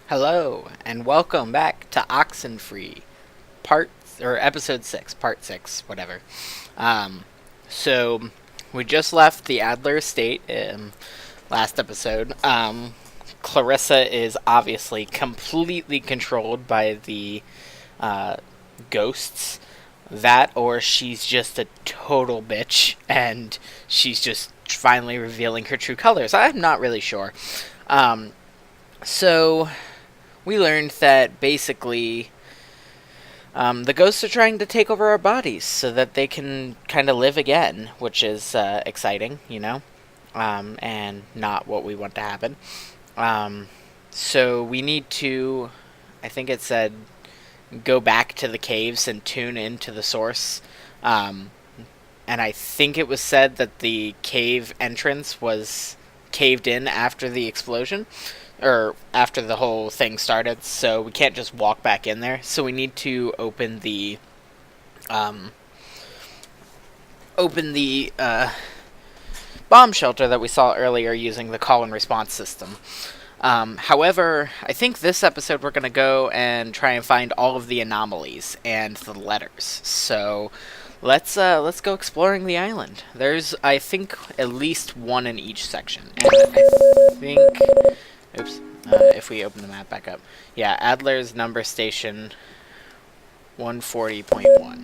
Hello, and welcome back to Oxenfree, episode 6, part 6, whatever. Um, so, we just left the Adler estate last episode. Clarissa is obviously completely controlled by the ghosts. That, or she's just a total bitch, and she's just finally revealing her true colors. I'm not really sure. So we learned that basically the ghosts are trying to take over our bodies so that they can kind of live again, which is exciting, and not what we want to happen. So we need to, I think it said, go back to the caves and tune into the source. And I think it was said that the cave entrance was caved in after the explosion, or after the whole thing started, so we can't just walk back in there. So we need to open the bomb shelter that we saw earlier using the call and response system. However, I think this episode we're going to go and try and find all of the anomalies and the letters. So let's go exploring the island. There's, I think, at least one in each section. And I think, if we open the map back up. Yeah, Adler's number station 140.1.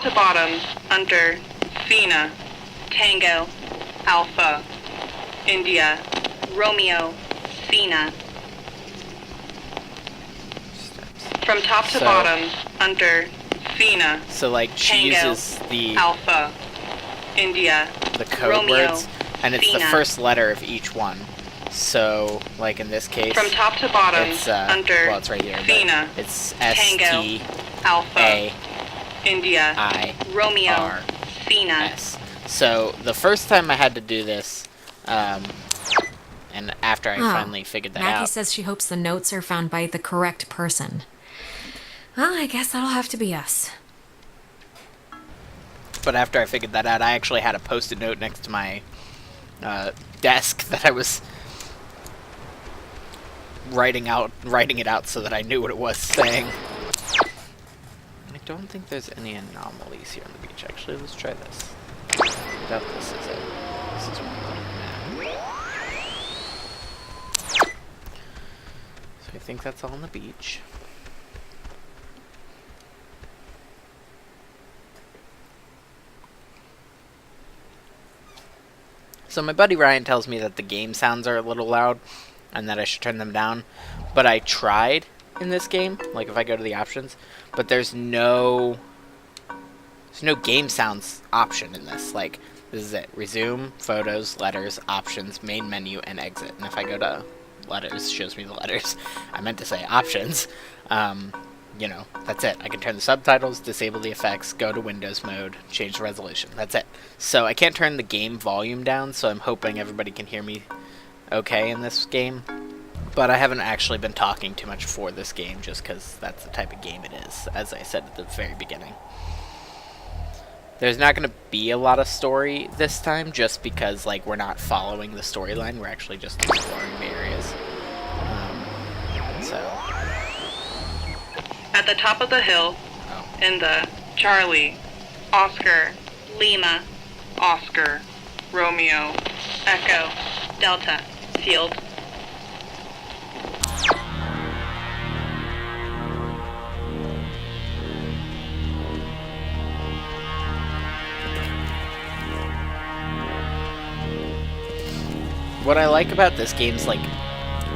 To bottom, under Fina, Tango, Alpha, India, Romeo, Fina. From top to bottom, under Fina. So, like, she Tango, uses the Alpha, India, the code Romeo, words, and it's Fina. the first letter of each one. So, like in this case, From top to bottom, it's under well, it's right here. Fina, But it's Tango, S-T-A-I-R-S. Alpha, India, Romeo, Fina. So the first time I had to do this, and after I finally figured that Maggie out, says she hopes the notes are found by the correct person. Well, I guess that'll have to be us. but after I figured that out, I actually had a post-it note next to my desk that I was writing it out so that I knew what it was saying. I don't think there's any anomalies here on the beach. Actually, let's try this. I doubt this is it. This is one on the map. So I think that's all on the beach. So my buddy Ryan tells me that the game sounds are a little loud and that I should turn them down. But I tried in this game, like if I go to the options, but there's no game sounds option in this. Like, this is it. Resume, photos, letters, options, main menu, and exit. And if I go to letters, it shows me the letters. I meant to say options. That's it. I can turn the subtitles, disable the effects, go to Windows mode, change the resolution. That's it. So I can't turn the game volume down, so I'm hoping everybody can hear me okay in this game. But I haven't actually been talking too much for this game, just because that's the type of game it is, as I said at the very beginning. There's not going to be a lot of story this time, just because, like, we're not following the storyline. We're actually just exploring the areas. At the top of the hill, in the Charlie, Oscar, Lima, Oscar, Romeo, Echo, Delta, field. What I like about this game's, like,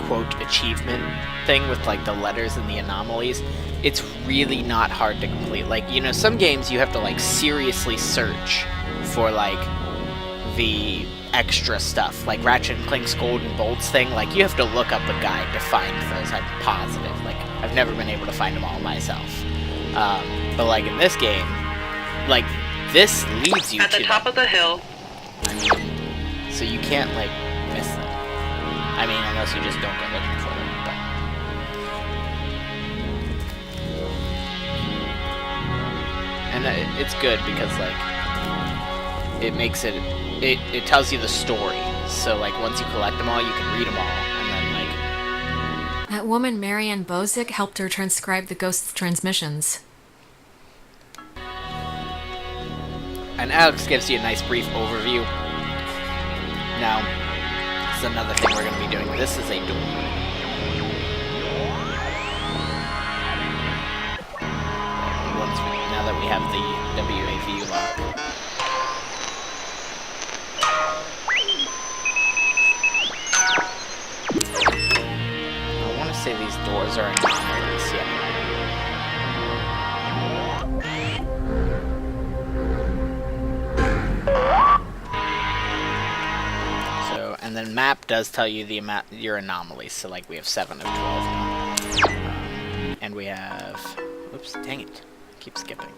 quote, achievement thing with, like, the letters and the anomalies, it's really not hard to complete. Like, some games you have to, like, seriously search for, like, the extra stuff. Like Ratchet & Clank's Golden Bolts thing, like, you have to look up a guide to find those, I'm positive. Like, I've never been able to find them all myself. But, like, in this game, like, this leads you at the top of the hill. I mean, so you can't, like, miss them. I mean, unless you just don't go looking for them, but... And it's good because, like, it makes it it tells you the story. So, like, once you collect them all, you can read them all. And then, like... That woman, Marianne Bozick, helped her transcribe the ghost's transmissions. And Alex gives you a nice brief overview. Now, this is another thing we're going to be doing. This is a door. Now that we have the WAV lock. I want to say these doors are anomalies, yeah. So, and then map does tell you the amount your anomalies. So, like, we have 7 of 12 now. And we have... Oops, dang it. Keep skipping.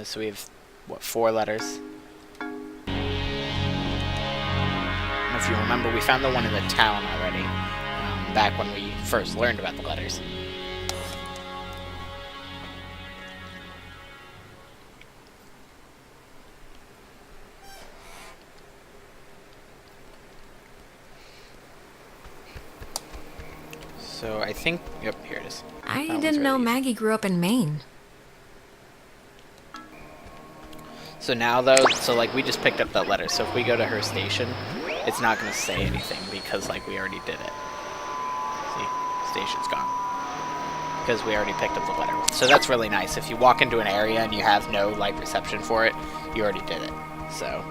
So we have, what, 4 letters? And if you remember, we found the one in the town already, back when we first learned about the letters. So I think, yep, here it is. I didn't know Maggie grew up in Maine. So now, though, so, like, we just picked up that letter. So if we go to her station, it's not going to say anything because, like, we already did it. See? Station's gone. Because we already picked up the letter. So that's really nice. If you walk into an area and you have no light perception for it, you already did it. So...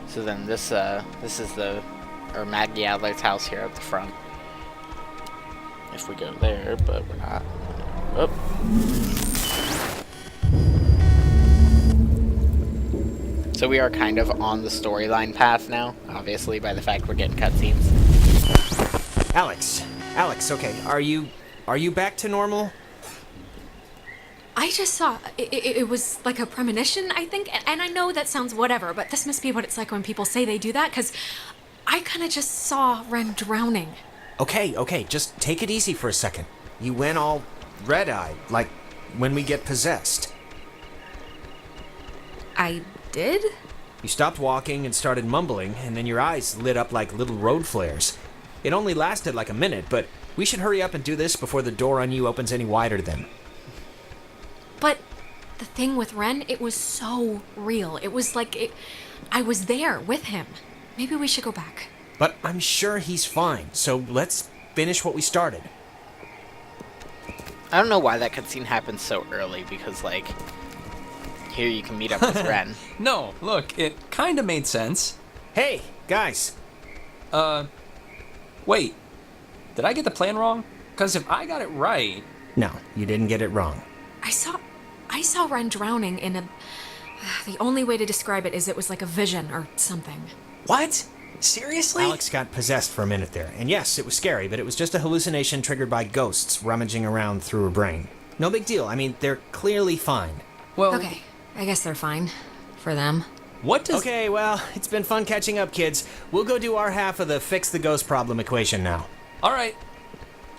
So then this is Maggie Adler's house here at the front. If we go there, but we're not. Oh. So we are kind of on the storyline path now, obviously, by the fact we're getting cutscenes. Alex, okay, are you back to normal? I just saw, it was like a premonition, I think, and I know that sounds whatever, but this must be what it's like when people say they do that, because I kind of just saw Ren drowning. Okay, just take it easy for a second. You went all red-eyed, like when we get possessed. I did? You stopped walking and started mumbling, and then your eyes lit up like little road flares. It only lasted like a minute, but we should hurry up and do this before the door on you opens any wider then. But the thing with Ren, it was so real. It was like I was there with him. Maybe we should go back. But I'm sure he's fine, so let's finish what we started. I don't know why that cutscene happened so early, because, like, here you can meet up with Ren. No, look, it kind of made sense. Hey, guys. Wait. Did I get the plan wrong? Because if I got it right... No, you didn't get it wrong. I saw Ren drowning in a... The only way to describe it is it was like a vision or something. What? Seriously? Alex got possessed for a minute there, and yes, it was scary, but it was just a hallucination triggered by ghosts rummaging around through her brain. No big deal. I mean, they're clearly fine. Well... Okay, I guess they're fine. For them. What does... Okay, well, it's been fun catching up, kids. We'll go do our half of the fix the ghost problem equation now. All right.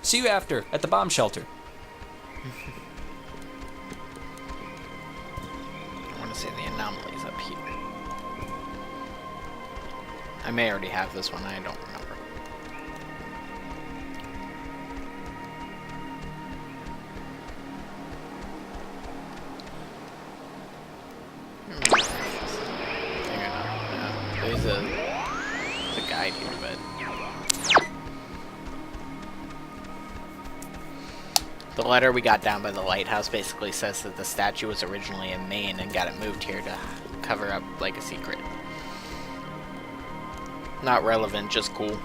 See you after, at the bomb shelter. I want to say the anomalies up here. I may already have this one, I don't remember. There's a guide here, but... The letter we got down by the lighthouse basically says that the statue was originally in Maine and got it moved here to cover up, like, a secret. Not relevant, just cool.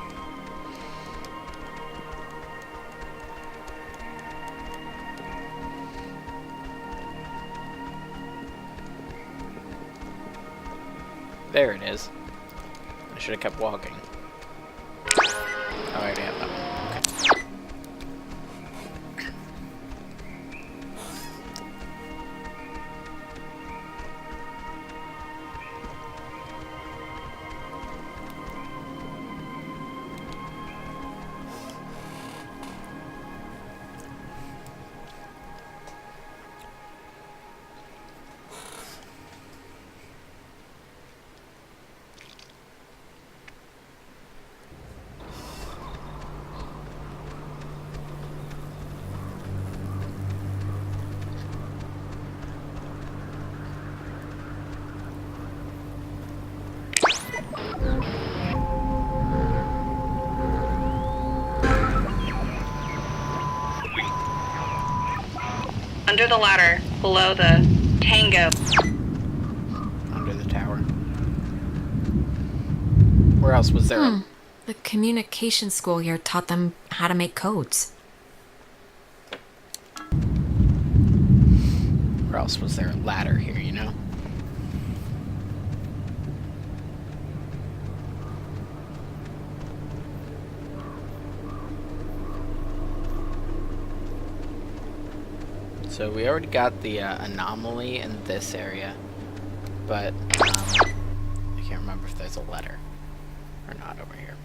There it is. I should have kept walking. Oh, I already have that one. Okay. Under the ladder, below the tango. Under the tower. Where else was there? The communication school here taught them how to make codes. Where else was there a ladder here, you know? So we already got the anomaly in this area, but I can't remember if there's a letter or not over here.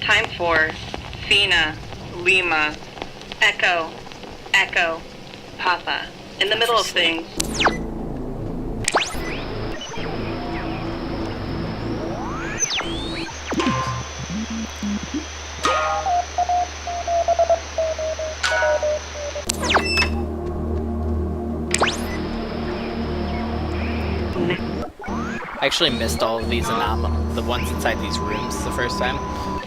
Time for Fina, Lima, Echo, Echo, Papa. In the middle of things. I actually missed all of these the ones inside these rooms the first time.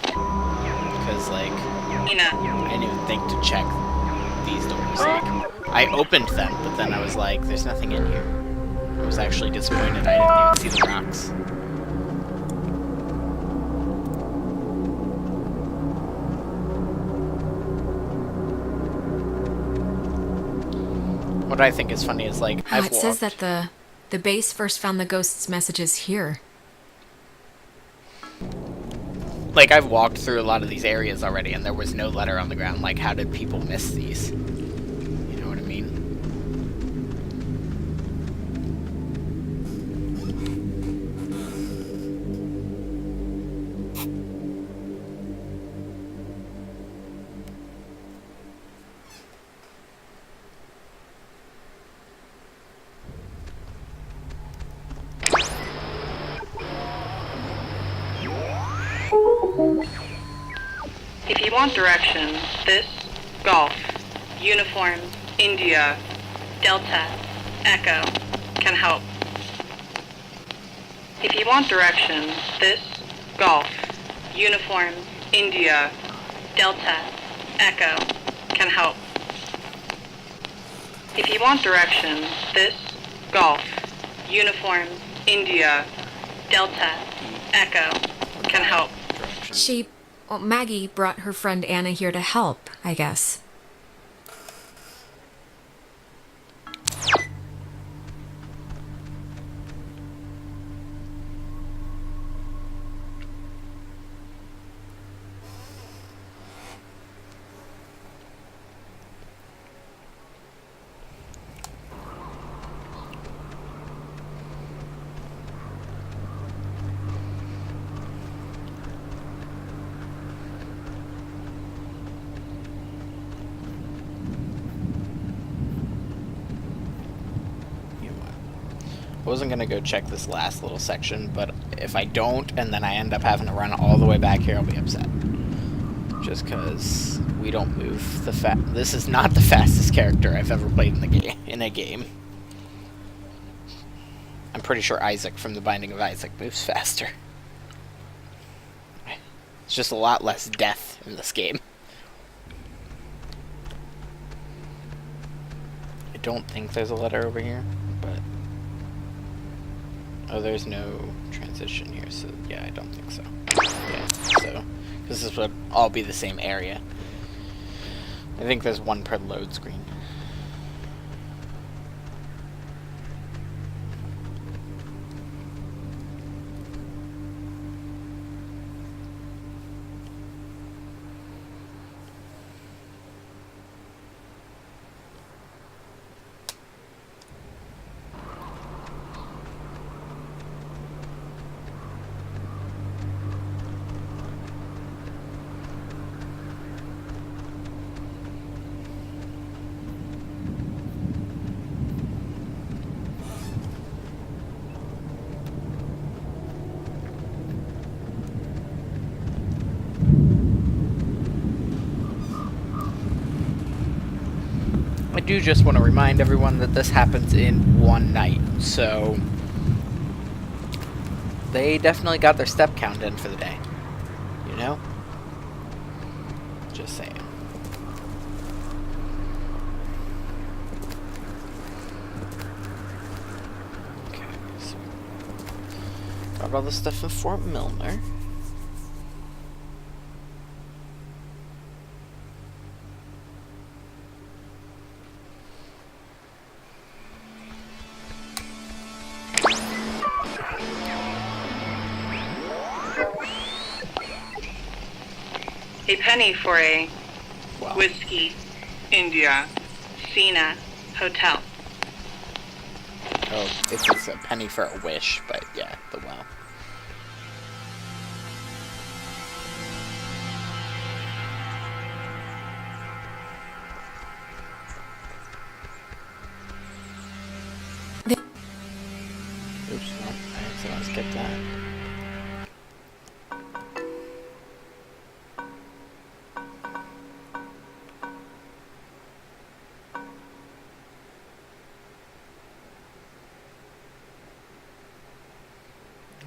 Because, like, Fina. I didn't even think to check these doors. Like, I opened them, but then I was like, there's nothing in here. I was actually disappointed I didn't even see the rocks. What I think is funny is, like, It says that the base first found the ghost's messages here. Like, I've walked through a lot of these areas already, and there was no letter on the ground. Like, how did people miss these? You know what I mean? If you want directions, this, Golf, Uniform, India, Delta, Echo, can help. If you want directions, this, Golf, Uniform, India, Delta, Echo, can help. If you want directions, this, Golf, Uniform, India, Delta, Echo, can help. Maggie brought her friend Anna here to help, I guess. I wasn't gonna go check this last little section, but if I don't, and then I end up having to run all the way back here, I'll be upset. Just because we don't move this is not the fastest character I've ever played in a game. I'm pretty sure Isaac from The Binding of Isaac moves faster. It's just a lot less death in this game. I don't think there's a letter over here, but... Oh, there's no transition here, so yeah, I don't think so. Yeah, so this would all be the same area. I think there's one per load screen. do just want to remind everyone that this happens in one night, so they definitely got their step count in for the day. You know? Just saying. Okay, so got all the stuff in Fort Milner. A penny for a Wow. Whiskey India Cena Hotel. Oh, it's just a penny for a wish, but yeah, the well. Oops, no, I accidentally skipped that.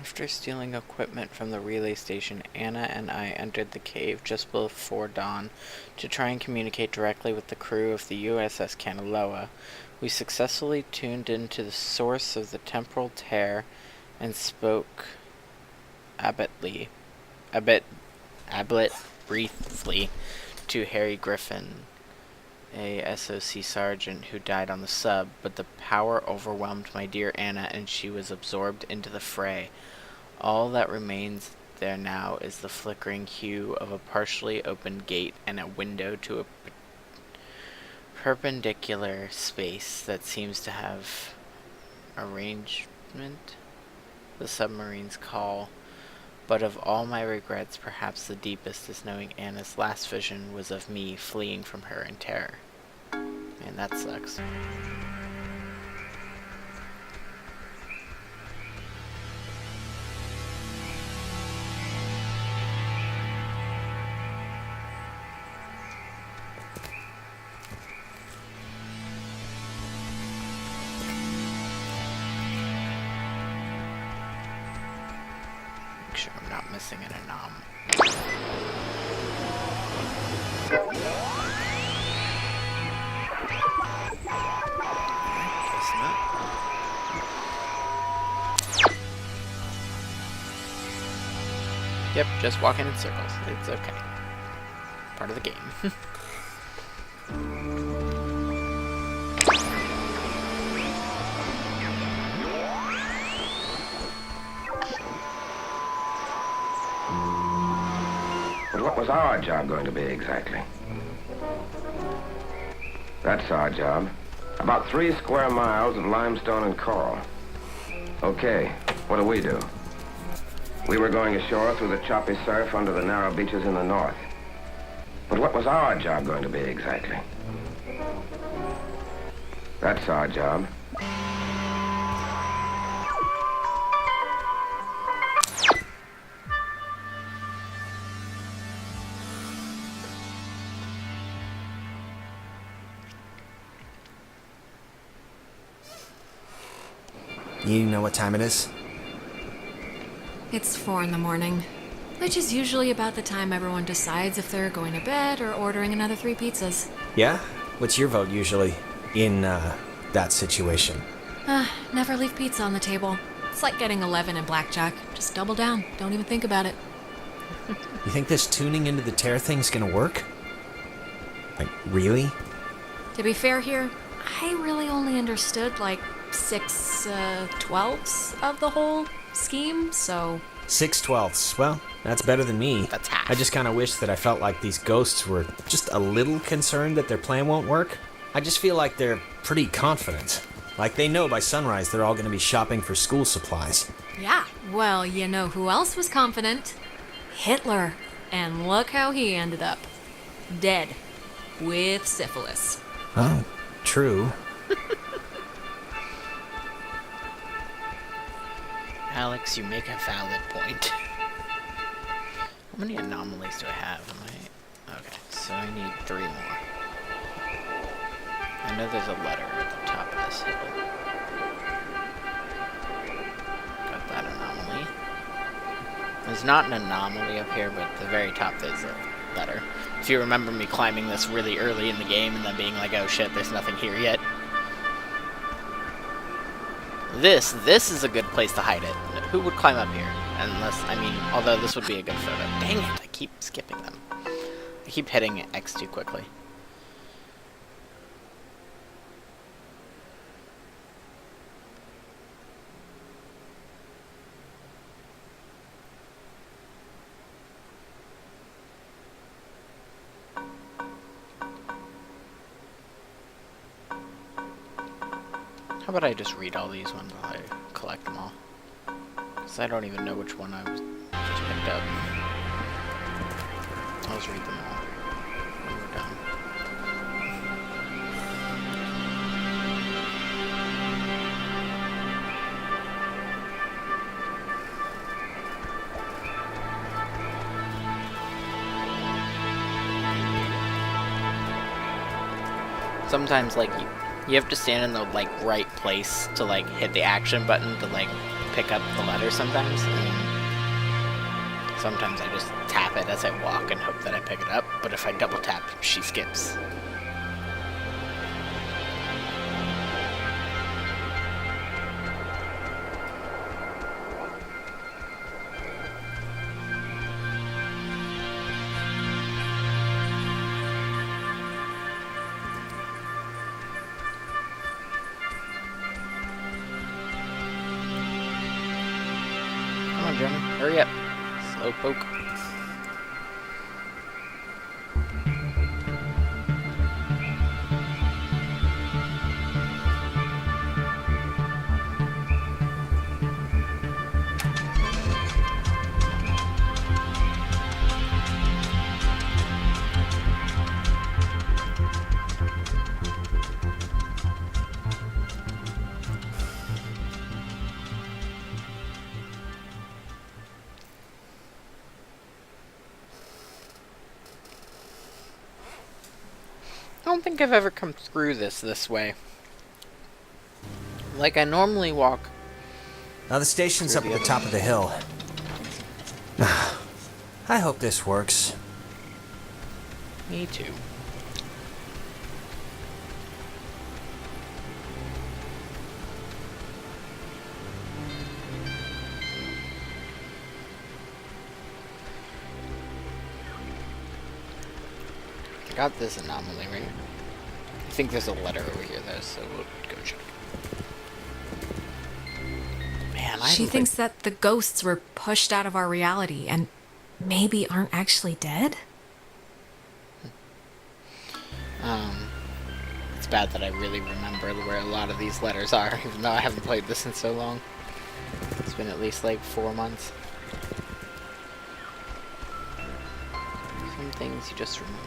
After stealing equipment from the relay station, Anna and I entered the cave just before dawn to try and communicate directly with the crew of the USS Kanaloa. We successfully tuned into the source of the temporal tear and spoke abruptly to Harry Griffin, a SOC sergeant who died on the sub, but the power overwhelmed my dear Anna and she was absorbed into the fray. All that remains there now is the flickering hue of a partially opened gate and a window to a perpendicular space that seems to have arrangement, the submarine's call. But of all my regrets, perhaps the deepest is knowing Anna's last vision was of me fleeing from her in terror. Man, that sucks. Make sure I'm not missing an anom. Guess not. Yep, just walking in circles. It's okay. Part of the game. But what was our job going to be exactly? That's our job. About 3 square miles of limestone and coral. Okay, what do we do? We were going ashore through the choppy surf under the narrow beaches in the north. But what was our job going to be exactly? That's our job. You know what time it is? It's 4 in the morning, which is usually about the time everyone decides if they're going to bed or ordering another 3 pizzas. Yeah? What's your vote usually in, that situation? Never leave pizza on the table. It's like getting 11 in blackjack. Just double down. Don't even think about it. You think this tuning into the tear thing's gonna work? Like, really? To be fair here, I really only understood like 6/12 of the whole scheme, so... 6/12. Well, that's better than me. That's half. I just kind of wish that I felt like these ghosts were just a little concerned that their plan won't work. I just feel like they're pretty confident. Like they know by sunrise they're all going to be shopping for school supplies. Yeah, well, you know who else was confident? Hitler. And look how he ended up. Dead. With syphilis. Oh, true. Alex, you make a valid point. How many anomalies do I have? Okay, so I need 3 more. I I know there's a letter at the top of this hill. Got that anomaly. There's not an anomaly up here, but at the very top there's a letter. If you remember me climbing this really early in the game and then being like, oh shit, there's nothing here yet. This is a good place to hide it. Who would climb up here? Unless, I mean, although this would be a good photo. Dang it, I keep skipping them. I keep hitting X too quickly. How about I just read all these ones while I collect them all? Because I don't even know which one I was just picked up. I'll just read them all when we're done. Sometimes, like, you have to stand in the, like, right place to, like, hit the action button to, like, pick up the letter sometimes. And sometimes I just tap it as I walk and hope that I pick it up, but if I double tap, she skips. Come on, German, hurry up. Slowpoke. I don't think I've ever come through this way. Like, I normally walk. Now the station's up at the top of the hill. I hope this works. Me too. I got this anomaly right here. I think there's a letter over here though, so we'll go check. Man, She thinks that the ghosts were pushed out of our reality and maybe aren't actually dead? It's bad that I really remember where a lot of these letters are, even though I haven't played this in so long. It's been at least like 4 months. Some things you just remember.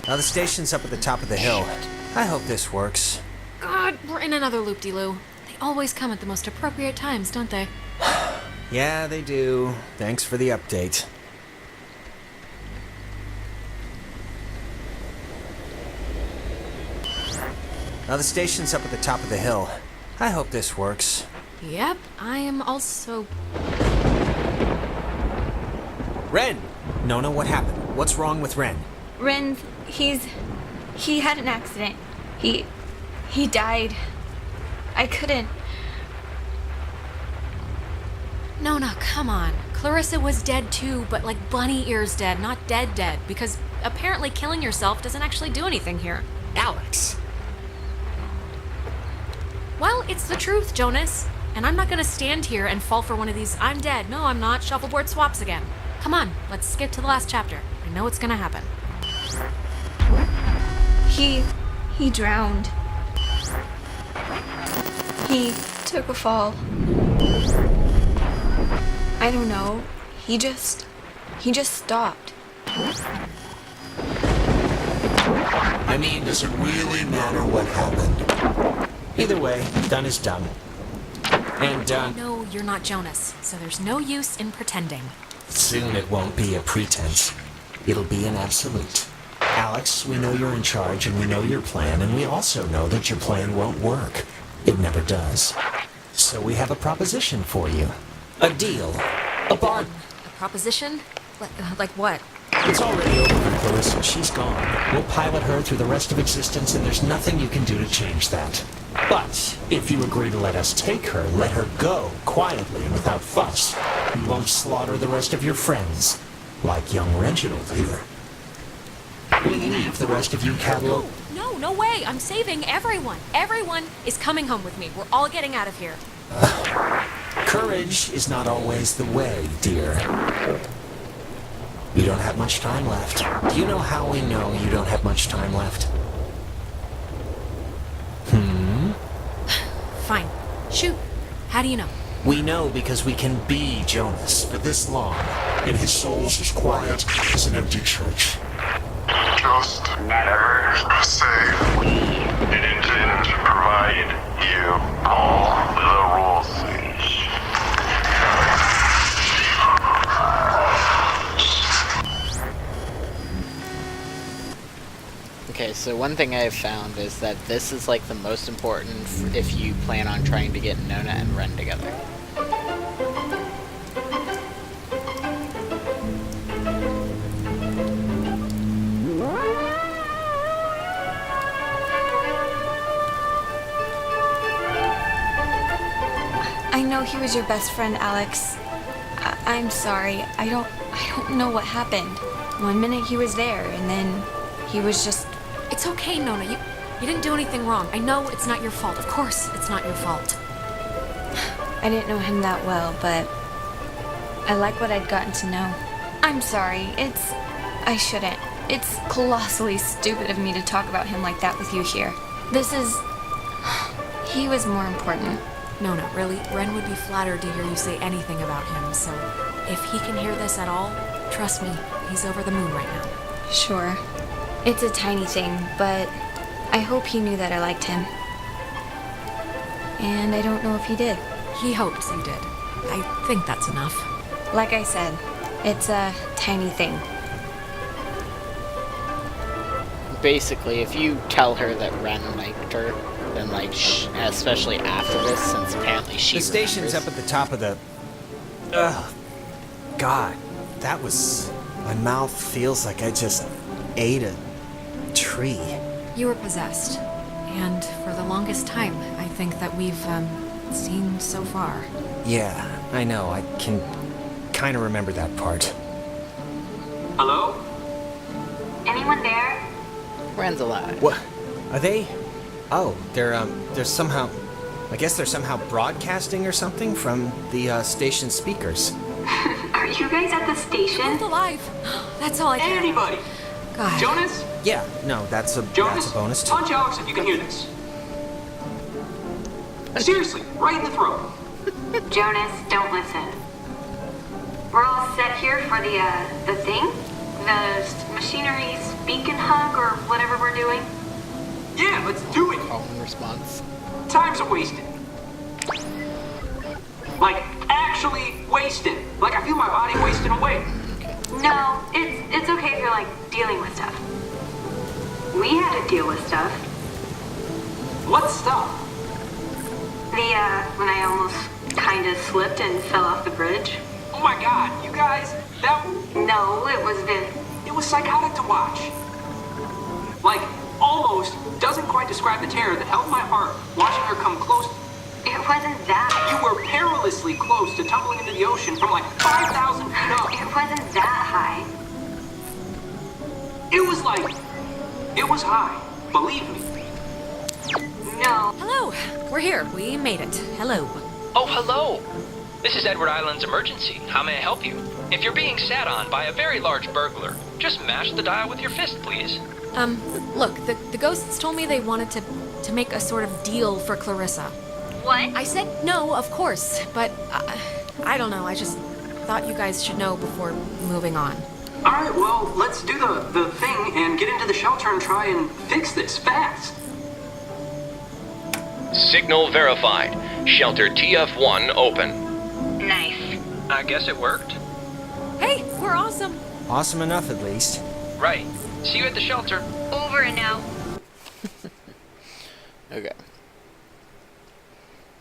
Now the station's up at the top of the hill. I hope this works. God, we're in another loop-de-loo. They always come at the most appropriate times, don't they? Yeah, they do. Thanks for the update. Now the station's up at the top of the hill. I hope this works. Yep, I am also... Ren! Nona, what happened? What's wrong with Ren? Ren, he had an accident. He died. I couldn't. Nona, come on. Clarissa was dead too, but like bunny ears dead, not dead, because apparently killing yourself doesn't actually do anything here. Alex! Well, it's the truth, Jonas. And I'm not gonna stand here and fall for one of these I'm dead, no I'm not, shuffleboard swaps again. Come on, let's skip to the last chapter. I know it's gonna happen. He drowned. He took a fall. I don't know. He just stopped. I mean, does it really matter what happened? Either way, done is done. And, No, you're not Jonas, so there's no use in pretending. soon it won't be a pretense. It'll be an absolute. Alex, we know you're in charge and we know your plan, and we also know that your plan won't work. It never does. So we have a proposition for you. A deal. A bar... A proposition? Like what? It's already over for Clarissa. She's gone. We'll pilot her through the rest of existence, and there's nothing you can do to change that. But if you agree to let us take her, let her go, quietly and without fuss. You won't slaughter the rest of your friends, like young Reginald here. We'll leave the rest of you cattle... No way. I'm saving everyone. Everyone is coming home with me. We're all getting out of here. Courage is not always the way, dear. You don't have much time left. Do you know how we know you don't have much time left? Fine. Shoot. How do you know? We know because we can be Jonas for this long, and his soul's as quiet as an empty church. Just never say we didn't provide you all the rules. Okay, so one thing I've found is that this is like the most important if you plan on trying to get Nona and Ren together. I know he was your best friend, Alex. I'm sorry. I don't know what happened. One minute he was there, and then he was just... It's okay, Nona. You didn't do anything wrong. I know it's not your fault. Of course it's not your fault. I didn't know him that well, but I like what I'd gotten to know. I'm sorry. I shouldn't. It's colossally stupid of me to talk about him like that with you here. He was more important. Nona, really, Ren would be flattered to hear you say anything about him, so if he can hear this at all, trust me, he's over the moon right now. Sure. It's a tiny thing, but I hope he knew that I liked him. And I don't know if he did. He hopes you did. I think that's enough. Like I said, it's a tiny thing. Basically, if you tell her that Ren liked her, then like, especially after this, since apparently she The station's up remembers. at the top of the... Ugh. God, that was... My mouth feels like I just ate a tree. You were possessed. And for the longest time, I think that we've, seen so far. Yeah, I know. I can kind of remember that part. Hello? Anyone there? Ren's alive. What? Are they... Oh, they're somehow... I guess they're somehow broadcasting or something from the, station speakers. Are you guys at the station? Both alive. That's all I care about. Anybody? God. Jonas? Yeah, no, that's a bonus too. Punch Alex if you can hear this. Seriously, right in the throat. Jonas, don't listen. We're all set here for the thing? The machinery speak and hug or whatever we're doing? Yeah, let's do it. Call and response. Time's a wasted. Like, actually wasted. Like, I feel my body wasting away. No, it's okay if you're like dealing with stuff. We had to deal with stuff. What stuff? When I almost kinda slipped and fell off the bridge. Oh my god, you guys, that... No, it was It was psychotic to watch. Like, almost doesn't quite describe the terror that held my heart watching her come close. It wasn't that. You were perilously close to tumbling into the ocean from like 5,000 feet up. It wasn't that high. It was like... It was high. Believe me. No. Hello. We're here. We made it. Hello. Oh, hello! This is Edward Island's emergency. How may I help you? If you're being sat on by a very large burglar, just mash the dial with your fist, please. Look, the ghosts told me they wanted to make a sort of deal for Clarissa. What? I said no, of course, but I don't know. I just thought you guys should know before moving on. Alright, well, let's do the thing and get into the shelter and try and fix this fast. Signal verified. Shelter TF1 open. Nice. I guess it worked. Hey, we're awesome. Awesome enough, at least. Right. See you at the shelter. Over and out. Okay.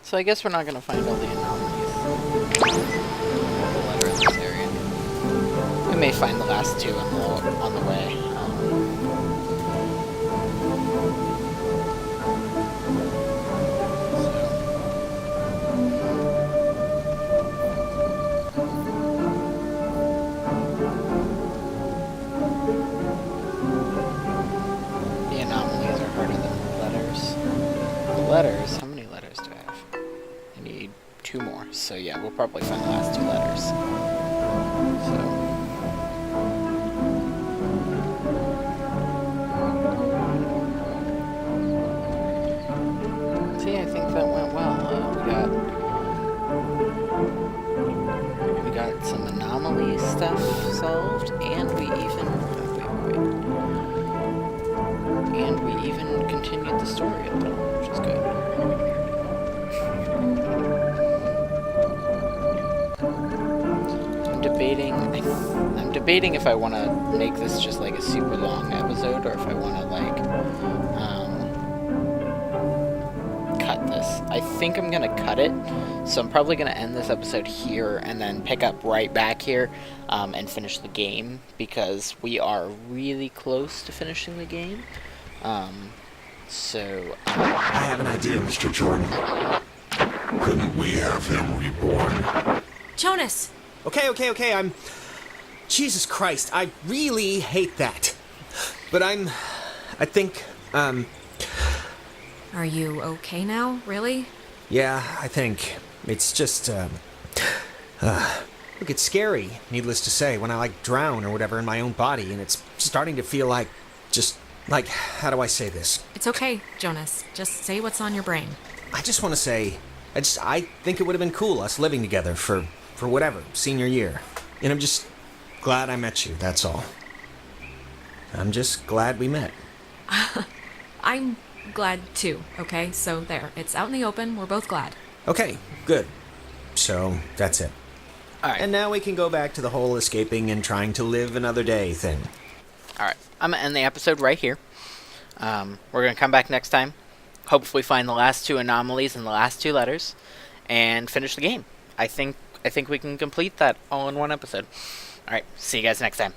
So I guess we're not gonna find all the anomalies. The letter in this area. We may find the last two on the way. The anomalies are harder than the letters. The letters, how many letters do I have? I need 2 more, so yeah, we'll probably find the last 2 letters. So, see, I think that went well. We got some anomaly stuff solved, and we even, and we even continued the story a little, which is good. I'm debating if I want to make this just like a super long episode, or if I want to like cut this. I think I'm gonna cut it, so I'm probably gonna end this episode here and then pick up right back here and finish the game, because we are really close to finishing the game. I have an idea, Mr. Jordan. Couldn't we have him reborn? Jonas! Okay, I'm... Jesus Christ, I really hate that. But I think, Are you okay now, really? yeah, I think. It's just, look, it's scary, needless to say, when I, like, drown or whatever in my own body, and it's starting to feel like, how do I say this? It's okay, Jonas. Just say what's on your brain. I just want to say, I think it would have been cool, us living together for whatever, senior year. And I'm just glad I met you, that's all. I'm just glad we met. I'm glad too, okay? So there, it's out in the open. We're both glad. Okay, good. So, that's it. Alright. And now we can go back to the whole escaping and trying to live another day thing. Alright, I'm going to end the episode right here. We're going to come back next time, hopefully find the last 2 anomalies and the last 2 letters, and finish the game. I think we can complete that all in one episode. Alright, see you guys next time.